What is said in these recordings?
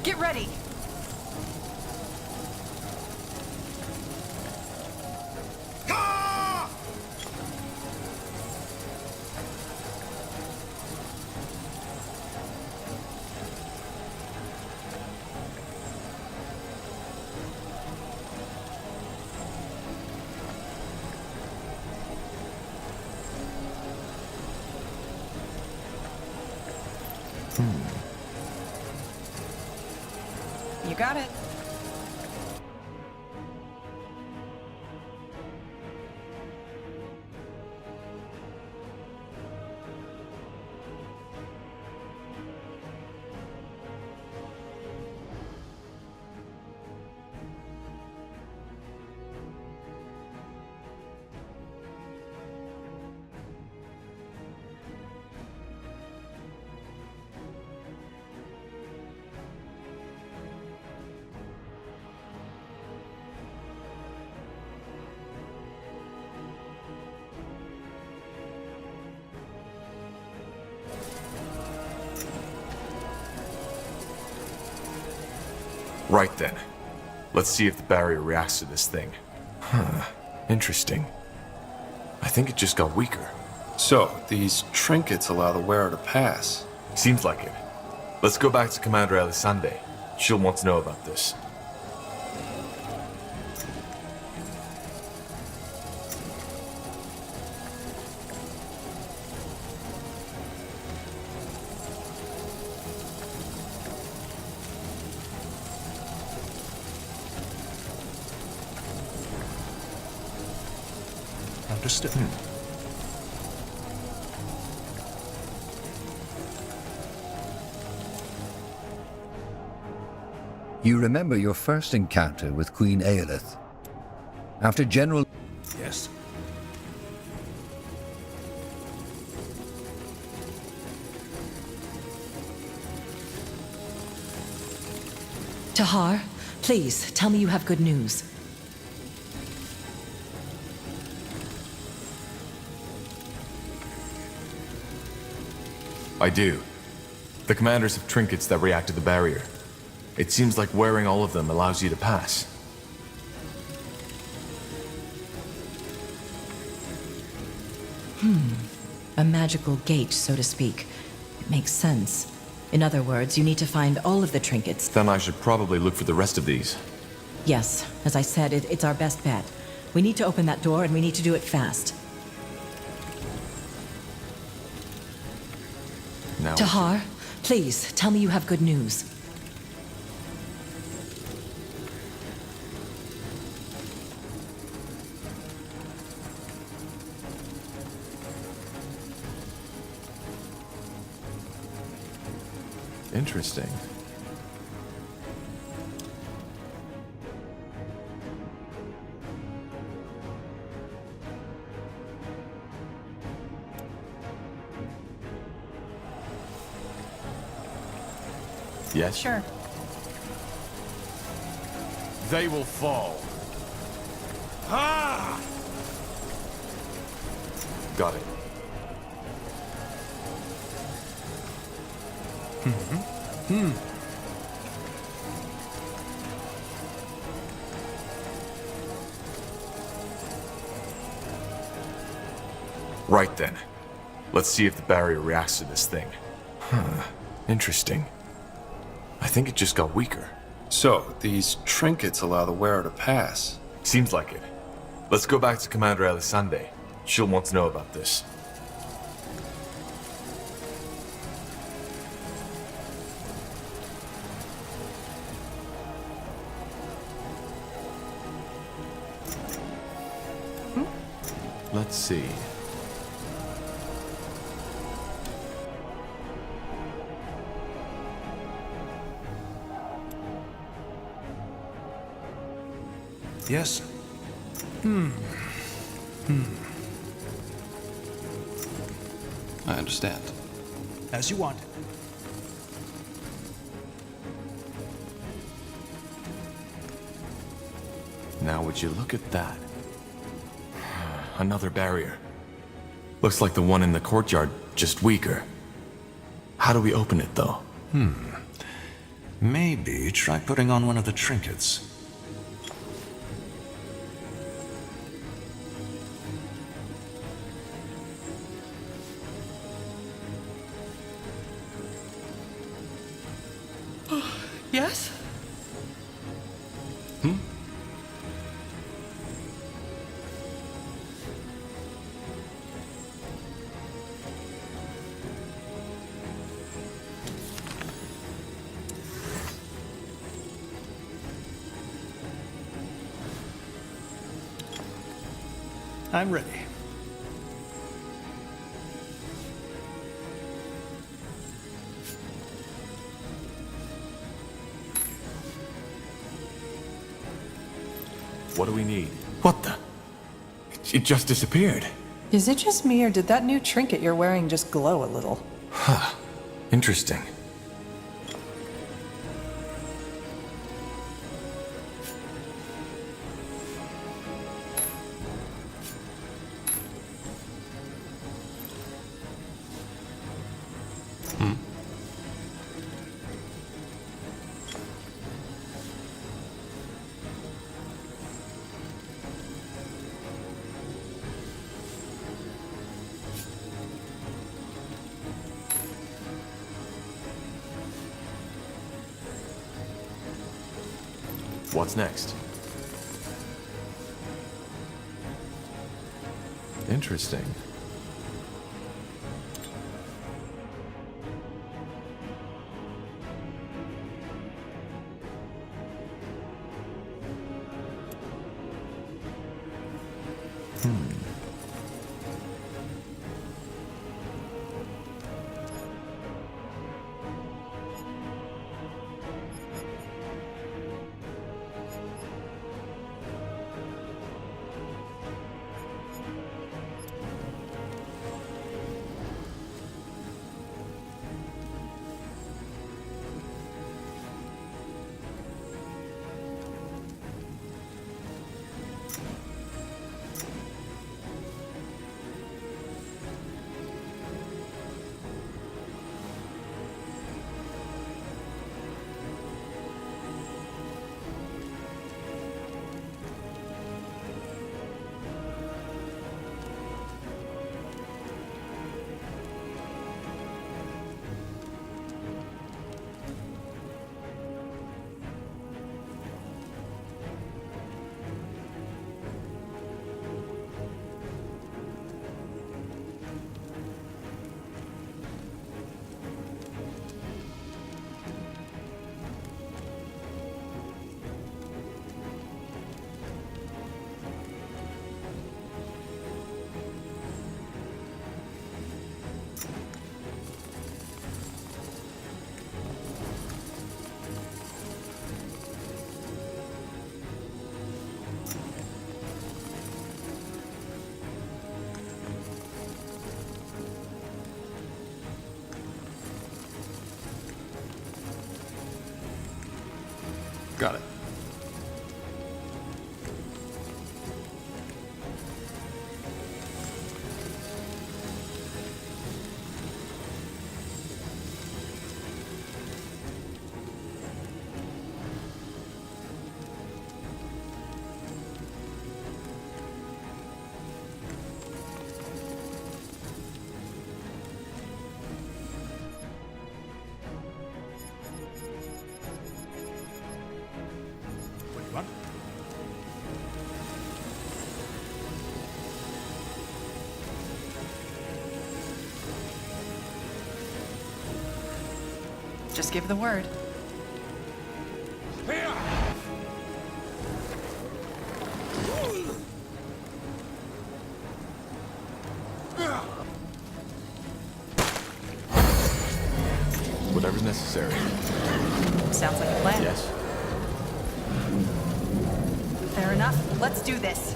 Get ready! You got it. Right then. Let's see if the barrier reacts to this thing. Huh. Interesting. I think it just got weaker. So, these trinkets allow the wearer to pass. Seems like it. Let's go back to Commander Elisande. She'll want to know about this. Understood. You remember your first encounter with Queen Aelith. After General... Yes. Tahar, please, tell me you have good news. I do. The commanders have trinkets that react to the barrier. It seems like wearing all of them allows you to pass. A magical gate, so to speak. It makes sense. In other words, you need to find all of the trinkets. Then I should probably look for the rest of these. Yes, as I said, it's our best bet. We need to open that door, and we need to do it fast. Now, Tahar, please, tell me you have good news. interesting. Yes? Sure. They will fall. Ah! Got it. Right then. Let's see if the barrier reacts to this thing. Huh. Interesting. I think it just got weaker. So, these trinkets allow the wearer to pass. Seems like it. Let's go back to Commander Elisande. She'll want to know about this. Let's see. Yes. I understand. As you want. Now would you look at that? Another barrier. Looks like the one in the courtyard, just weaker. How do we open it, though? Maybe try putting on one of the trinkets. Yes? I'm ready. What do we need? What the? It just disappeared. Is it just me, or did that new trinket you're wearing just glow a little? Interesting. What's next? Interesting. Got it. What do you want? Just give the word. Whatever's necessary. Sounds like a plan. Yes. Fair enough. Let's do this.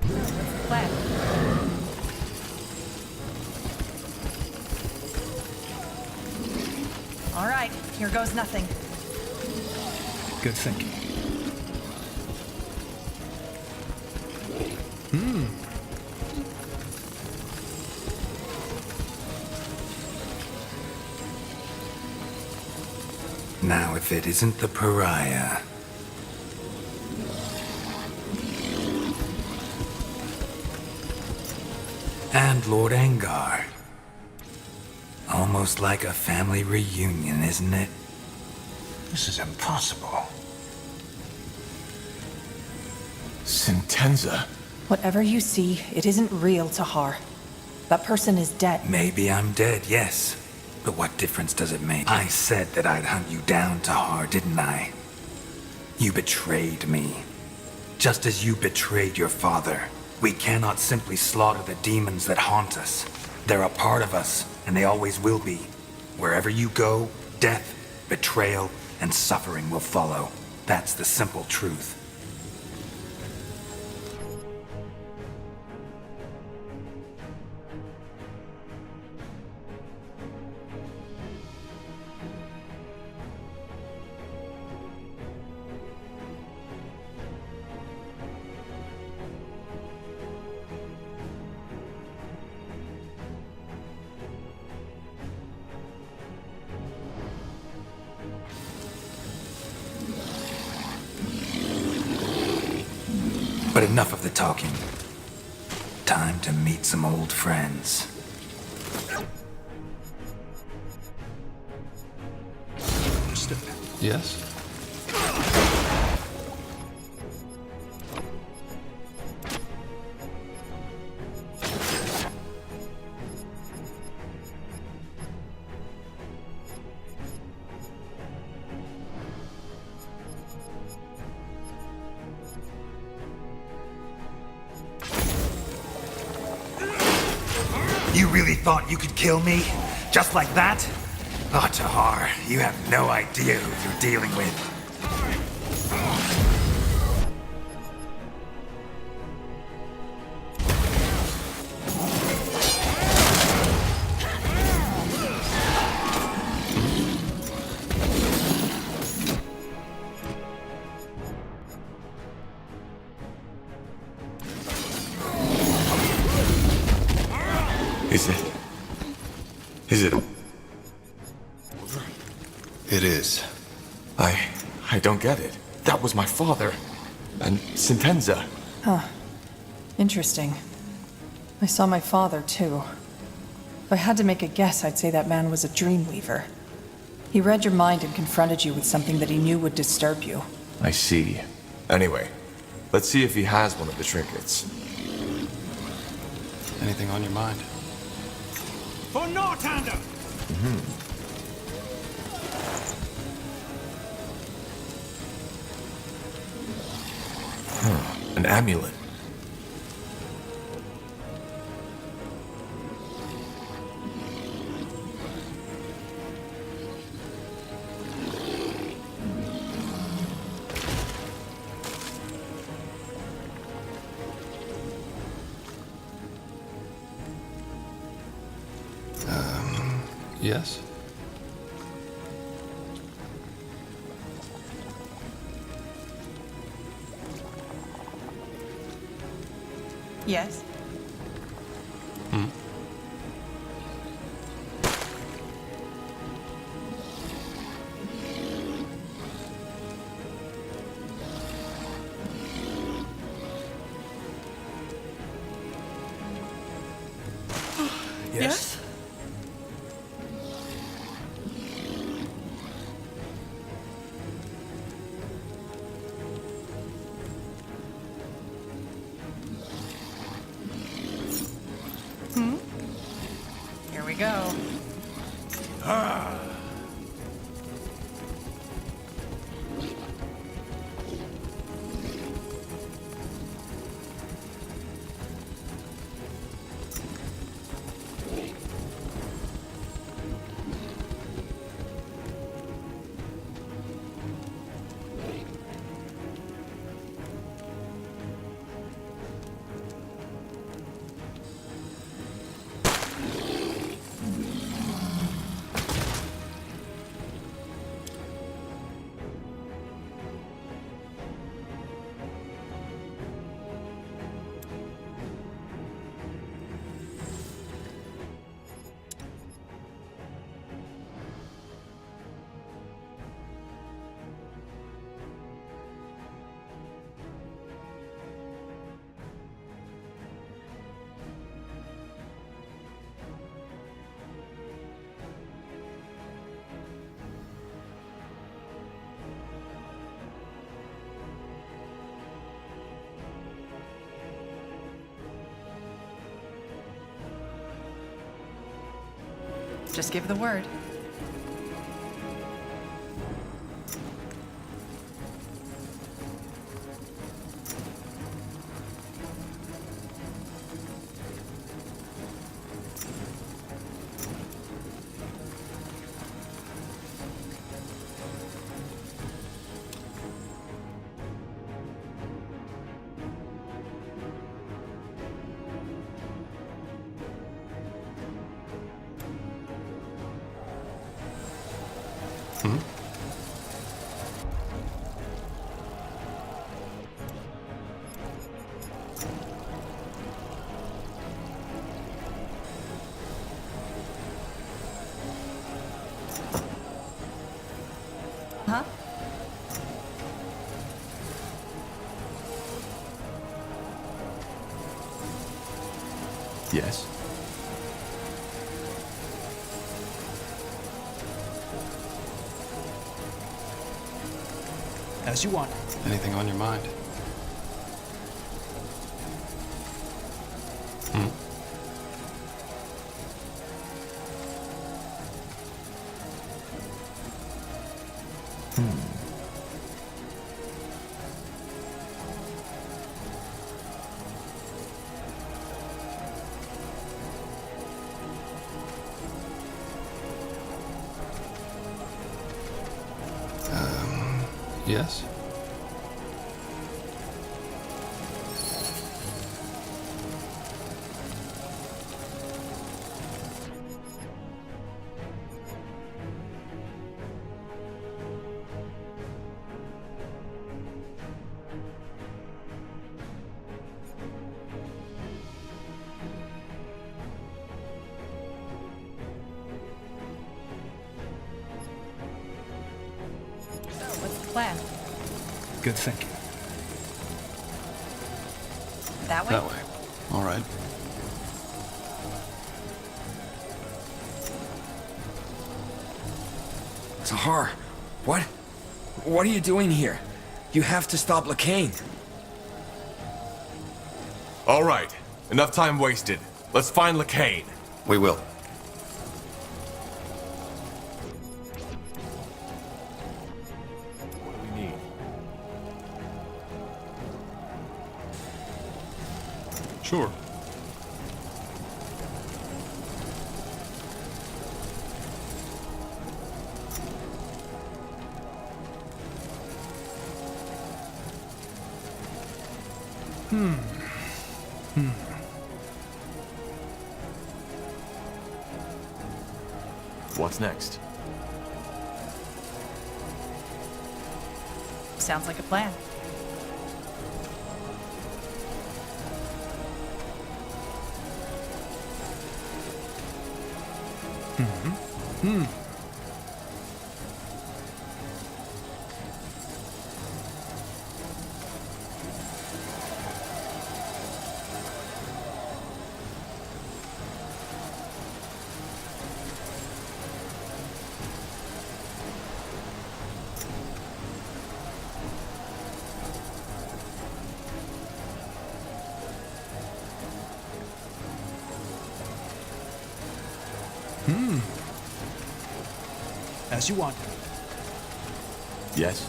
What's the plan? All right, here goes nothing. Good thinking. Now, if it isn't the pariah... And Lord Angar. Almost like a family reunion, isn't it? This is impossible. Sentenza. Whatever you see, it isn't real, Tahar. That person is dead. Maybe I'm dead, yes. But what difference does it make? I said that I'd hunt you down, Tahar, didn't I? You betrayed me. Just as you betrayed your father. We cannot simply slaughter the demons that haunt us. They're a part of us, and they always will be. Wherever you go, death, betrayal, and suffering will follow. That's the simple truth. But enough of the talking. Time to meet some old friends. Yes? You really thought you could kill me? Just like that? Oh, Tahar, you have no idea who you're dealing with. Is it? It is. I don't get it. That was my father. And Sentenza. Interesting. I saw my father, too. If I had to make a guess, I'd say that man was a dreamweaver. He read your mind and confronted you with something that he knew would disturb you. I see. Anyway, let's see if he has one of the trinkets. Anything on your mind? For Northander! An amulet. Yes? Yes? Yes? Here we go. Just give the word. Huh? Yes? As you want. Anything on your mind? Hmm? Yes? What's the plan? Good thinking. That way? That way. All right. Tahar, what? What are you doing here? You have to stop Lacane. All right. Enough time wasted. Let's find Lacane. We will. What do we need? Sure. What's next? Sounds like a plan. As you want. Yes?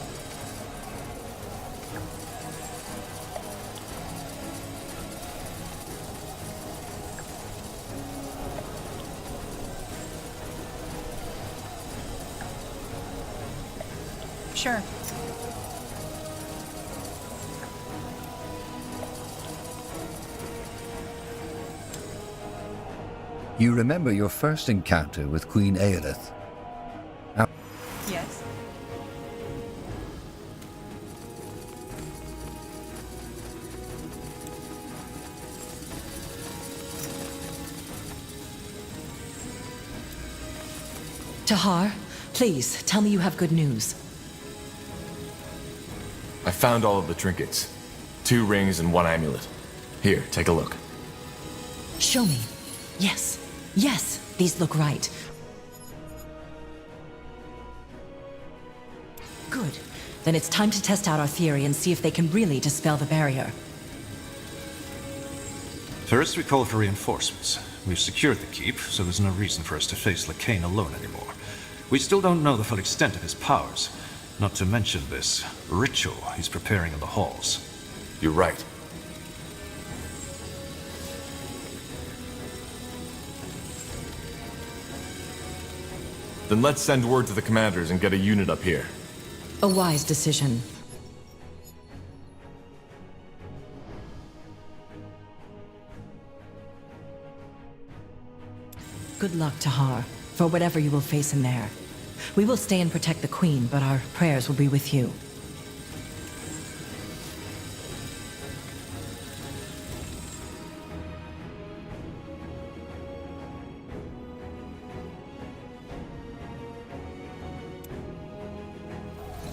Sure. You remember your first encounter with Queen Aelith. Yes. Tahar, please, tell me you have good news. I found all of the trinkets. 2 rings and 1 amulet. Here, take a look. Show me. Yes, yes, these look right. Good. Then it's time to test out our theory and see if they can really dispel the barrier. First, we call for reinforcements. We've secured the keep, so there's no reason for us to face Lacane alone anymore. We still don't know the full extent of his powers, not to mention this ritual he's preparing in the halls. You're right. Then let's send word to the commanders and get a unit up here. A wise decision. Good luck, Tahar, for whatever you will face in there. We will stay and protect the Queen, but our prayers will be with you.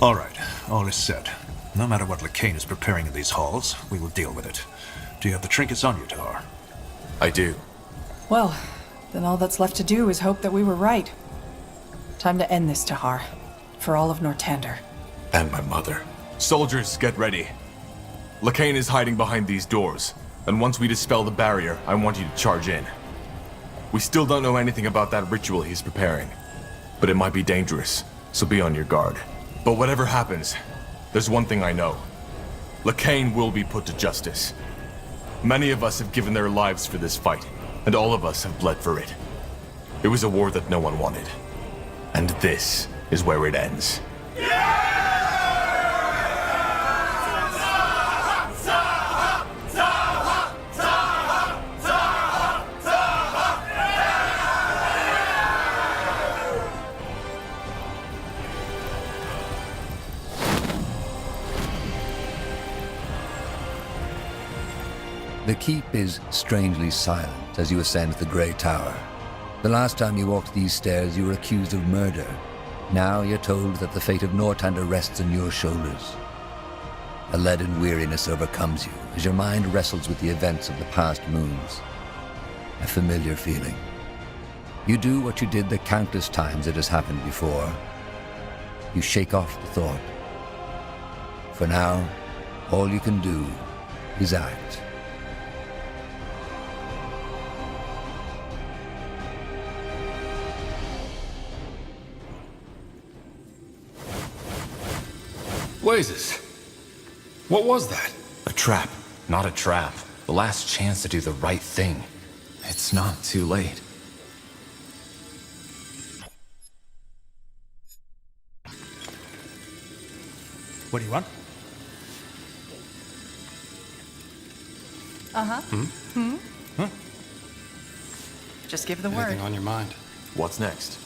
All right, all is said. No matter what Lacane is preparing in these halls, we will deal with it. Do you have the trinkets on you, Tahar? I do. Well, then all that's left to do is hope that we were right. Time to end this, Tahar. For all of Nortander. And my mother. Soldiers, get ready. Lacane is hiding behind these doors, and once we dispel the barrier, I want you to charge in. We still don't know anything about that ritual he's preparing, but it might be dangerous, so be on your guard. But whatever happens, there's one thing I know. Lacane will be put to justice. Many of us have given their lives for this fight, and all of us have bled for it. It was a war that no one wanted. And this is where it ends. The keep is strangely silent as you ascend the Grey Tower. The last time you walked these stairs, you were accused of murder. Now you're told that the fate of Nortander rests on your shoulders. A leaden weariness overcomes you as your mind wrestles with the events of the past moons. A familiar feeling. You do what you did the countless times it has happened before. You shake off the thought. For now, all you can do is act. Blazes. What was that? A trap. Not a trap. The last chance to do the right thing. It's not too late. What do you want? Just give the Anything word. on your mind? What's next?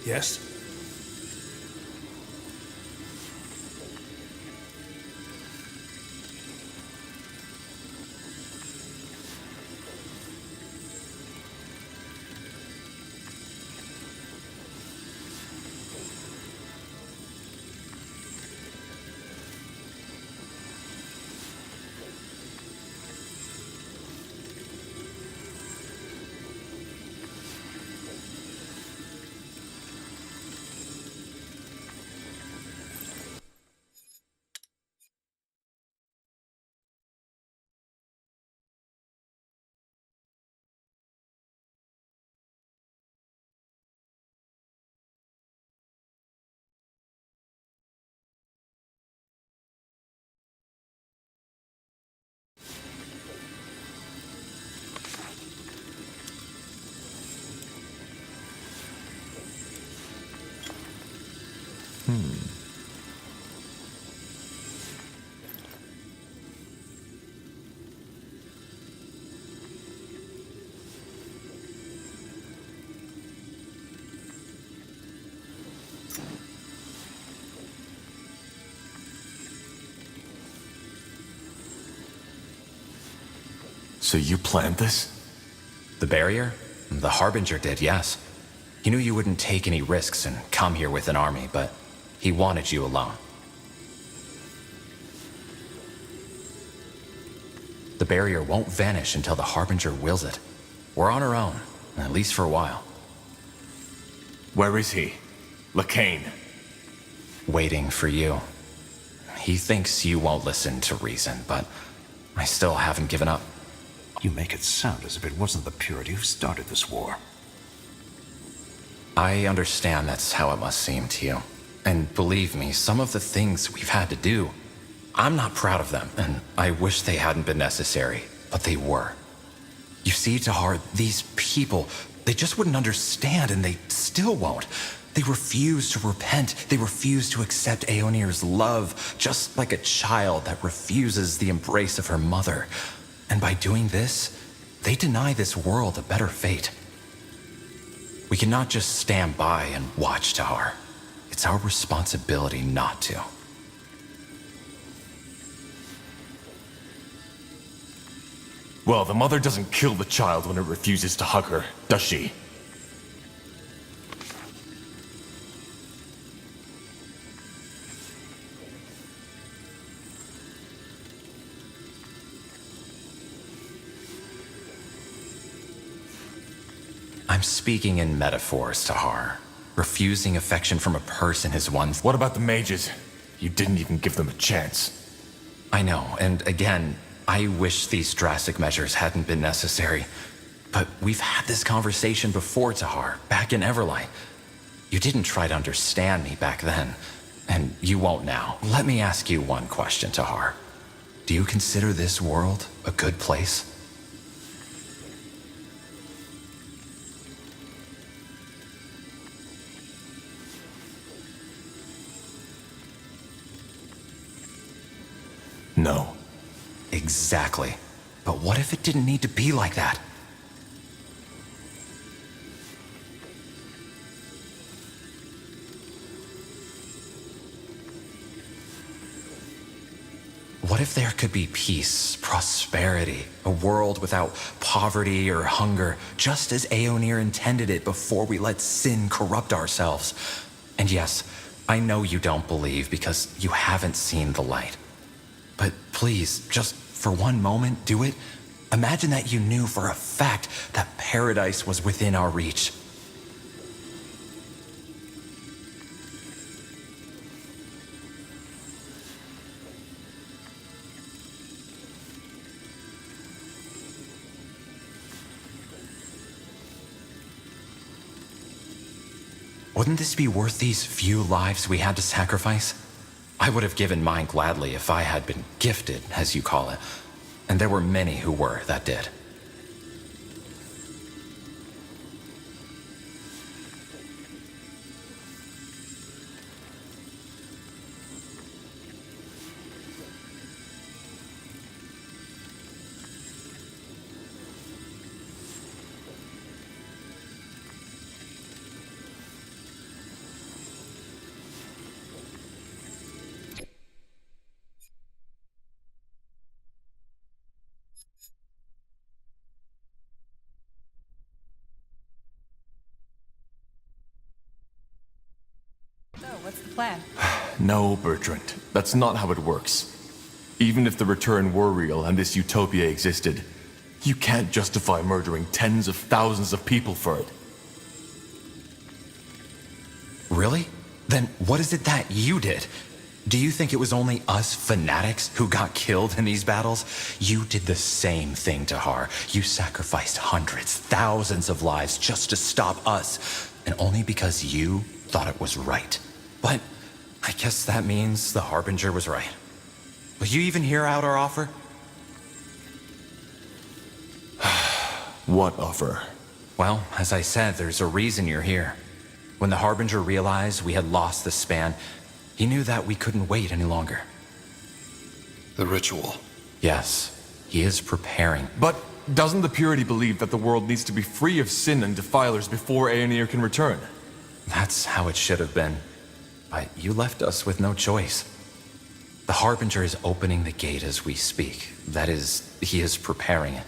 Yes? So you planned this? The barrier? The Harbinger did, yes. He knew you wouldn't take any risks and come here with an army, but he wanted you alone. The barrier won't vanish until the Harbinger wills it. We're on our own, at least for a while. Where is he? Lacane. Waiting for you. He thinks you won't listen to reason, but I still haven't given up. You make it sound as if it wasn't the Purity who started this war. I understand that's how it must seem to you. And believe me, some of the things we've had to do, I'm not proud of them, and I wish they hadn't been necessary, but they were. You see, Tahar, these people, they just wouldn't understand, and they still won't. They refuse to repent. They refuse to accept Aeonir's love, just like a child that refuses the embrace of her mother. And by doing this, they deny this world a better fate. We cannot just stand by and watch, Tahar. It's our responsibility not to. Well, the mother doesn't kill the child when it refuses to hug her, does she? I'm speaking in metaphors, Tahar. Refusing affection from a person is one thing. What about the mages? You didn't even give them a chance. I know, and again, I wish these drastic measures hadn't been necessary. But we've had this conversation before, Tahar, back in Everlight. You didn't try to understand me back then, and you won't now. Let me ask you one question, Tahar. Do you consider this world a good place? No. Exactly. But what if it didn't need to be like that? What if there could be peace, prosperity, a world without poverty or hunger, just as Aeonir intended it before we let sin corrupt ourselves? And yes, I know you don't believe because you haven't seen the light. But please, just for one moment, do it. Imagine that you knew for a fact that paradise was within our reach. Wouldn't this be worth these few lives we had to sacrifice? I would have given mine gladly if I had been gifted, as you call it. And there were many who were that did. What's the plan? No, Bertrand. That's not how it works. Even if the return were real and this utopia existed, you can't justify murdering tens of thousands of people for it. Really? Then what is it that you did? Do you think it was only us fanatics who got killed in these battles? You did the same thing, Tahar. You sacrificed hundreds, thousands of lives just to stop us, and only because you thought it was right. But I guess that means the Harbinger was right. Will you even hear out our offer? What offer? Well, as I said, there's a reason you're here. When the Harbinger realized we had lost the span, he knew that we couldn't wait any longer. The ritual. Yes, he is preparing. But doesn't the Purity believe that the world needs to be free of sin and defilers before Aeonir can return? That's how it should have been. But you left us with no choice. The Harbinger is opening the gate as we speak. That is, he is preparing it.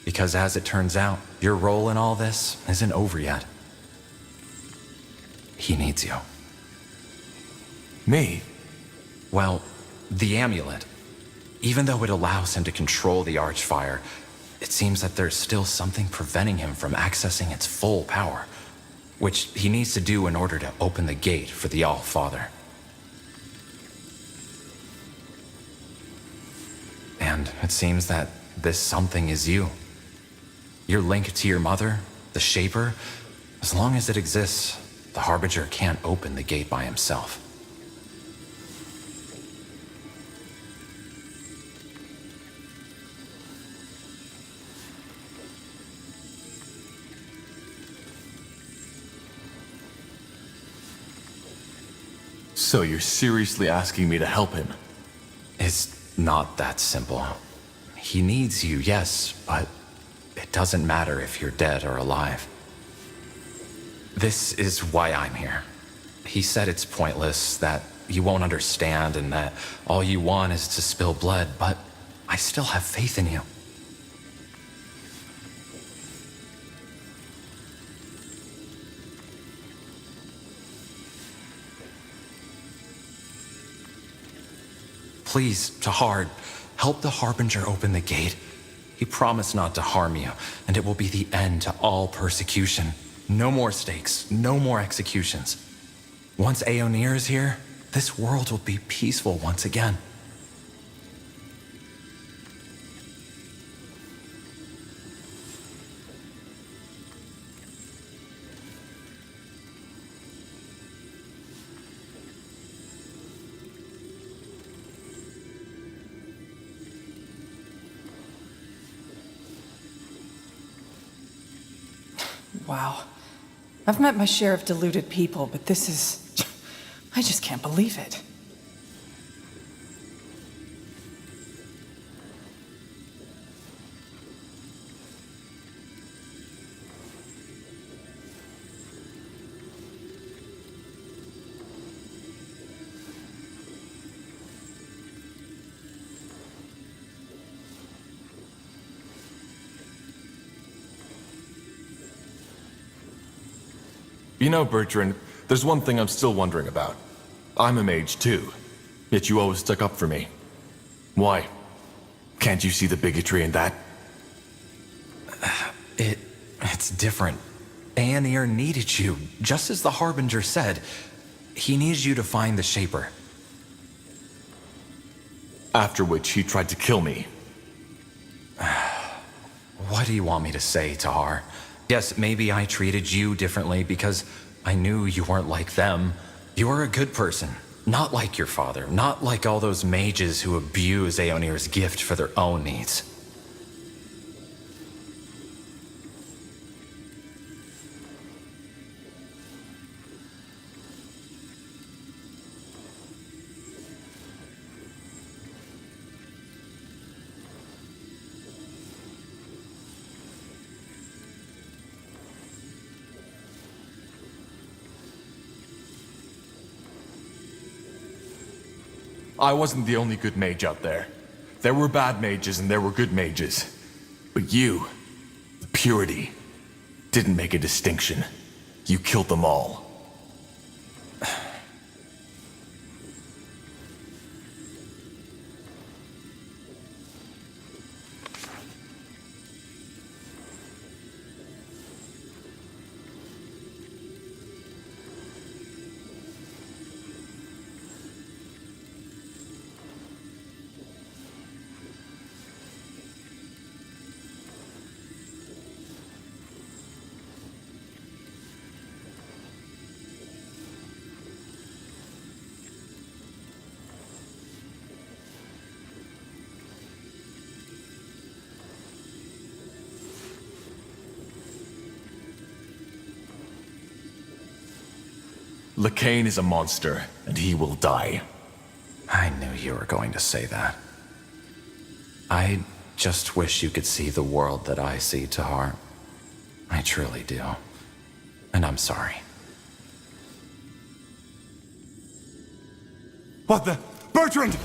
Because as it turns out, your role in all this isn't over yet. He needs you. Me? Well, the amulet. Even though it allows him to control the Archfire, it seems that there's still something preventing him from accessing its full power, which he needs to do in order to open the gate for the All-Father. And it seems that this something is you. Your link to your mother, the Shaper, as long as it exists, the Harbinger can't open the gate by himself. So you're seriously asking me to help him? It's not that simple. He needs you, yes, but it doesn't matter if you're dead or alive. This is why I'm here. He said it's pointless, that you won't understand, and that all you want is to spill blood, but I still have faith in you. Please, Tahar, help the Harbinger open the gate. He promised not to harm you, and it will be the end to all persecution. No more stakes, no more executions. Once Aeonir is here, this world will be peaceful once again. Wow. I've met my share of deluded people, but this is... I just can't believe it. You know, Bertrand, there's one thing I'm still wondering about. I'm a mage too, yet you always stuck up for me. Why? Can't you see the bigotry in that? It's different. Aeonir needed you, just as the Harbinger said. He needs you to find the Shaper. After which he tried to kill me. What do you want me to say, Tahar? Yes, maybe I treated you differently because I knew you weren't like them. You are a good person. Not like your father. Not like all those mages who abuse Aeonir's gift for their own needs. I wasn't the only good mage out there. There were bad mages and there were good mages. But you, the purity, didn't make a distinction. You killed them all. Lacane is a monster, and he will die. I knew you were going to say that. I just wish you could see the world that I see, Tahar. I truly do. And I'm sorry. What the? Bertrand!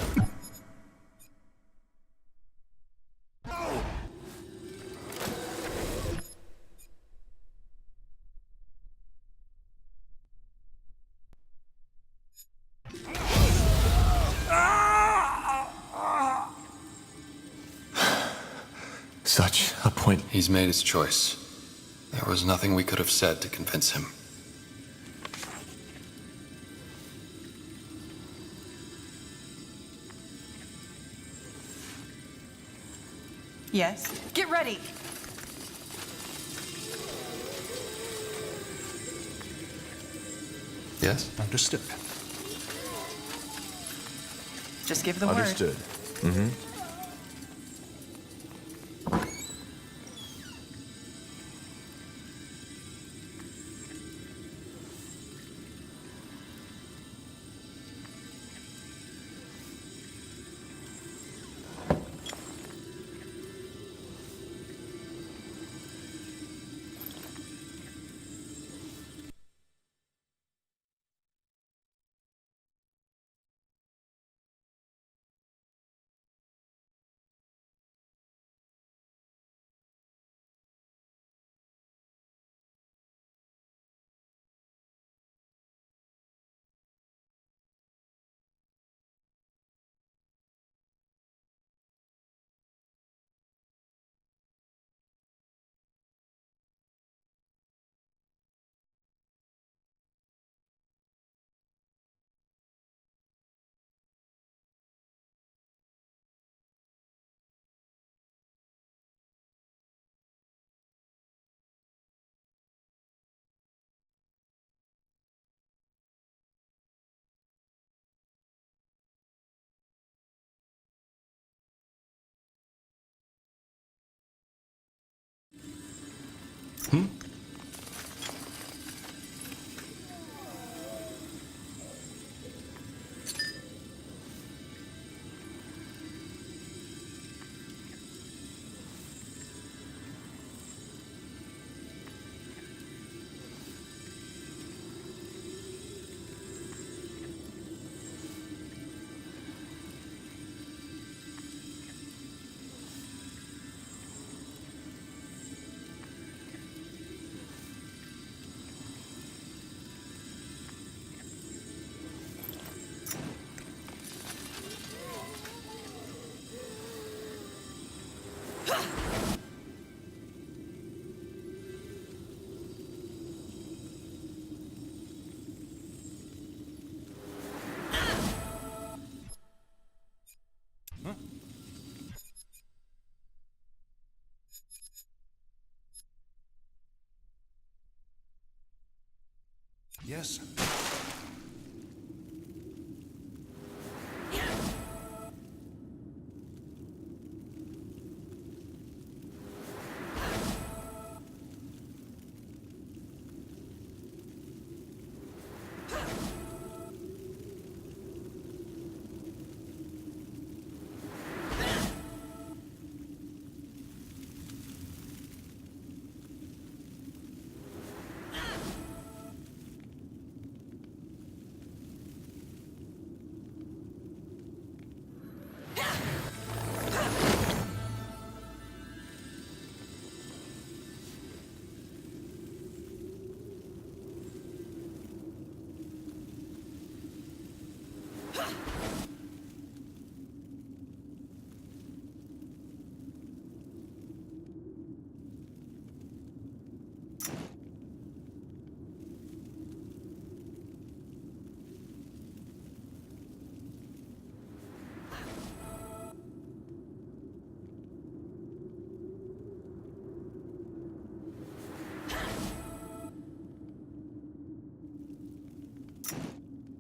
such a point. He's made his choice. There was nothing we could have said to convince him. Yes? Get ready! Yes? Understood. Just give the word. Understood. Yes.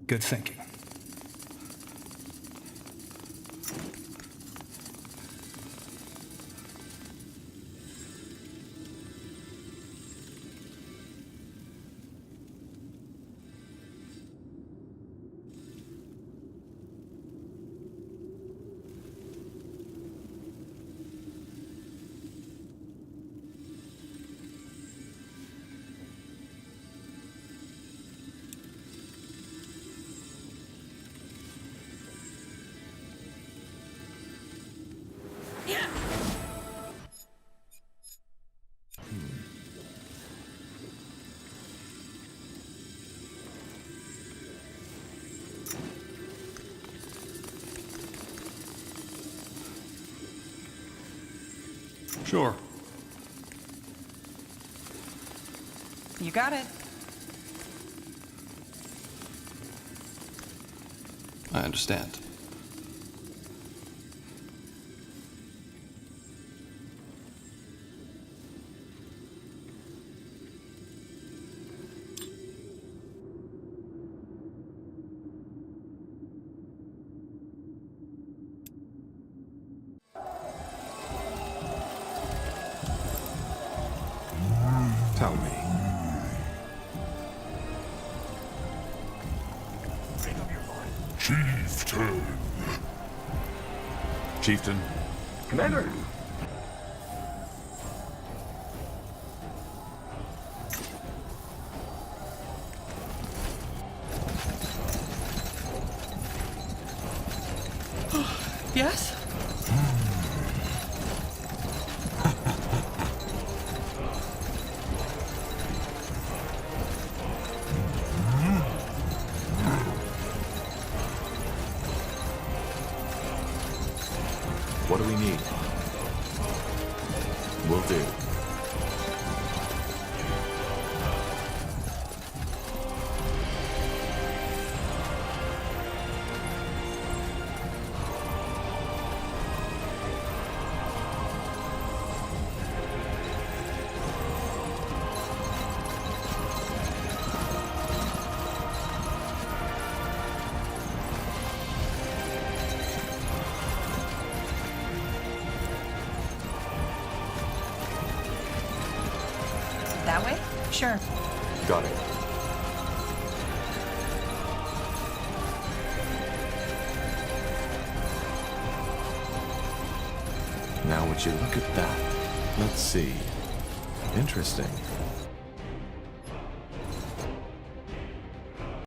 Good thinking. Sure. You got it. I understand. Tell me. Chieftain. Chieftain, Commander! Yes? what do we need? Will do. That way? Sure. Got it. Now would you look at that? Let's see. Interesting.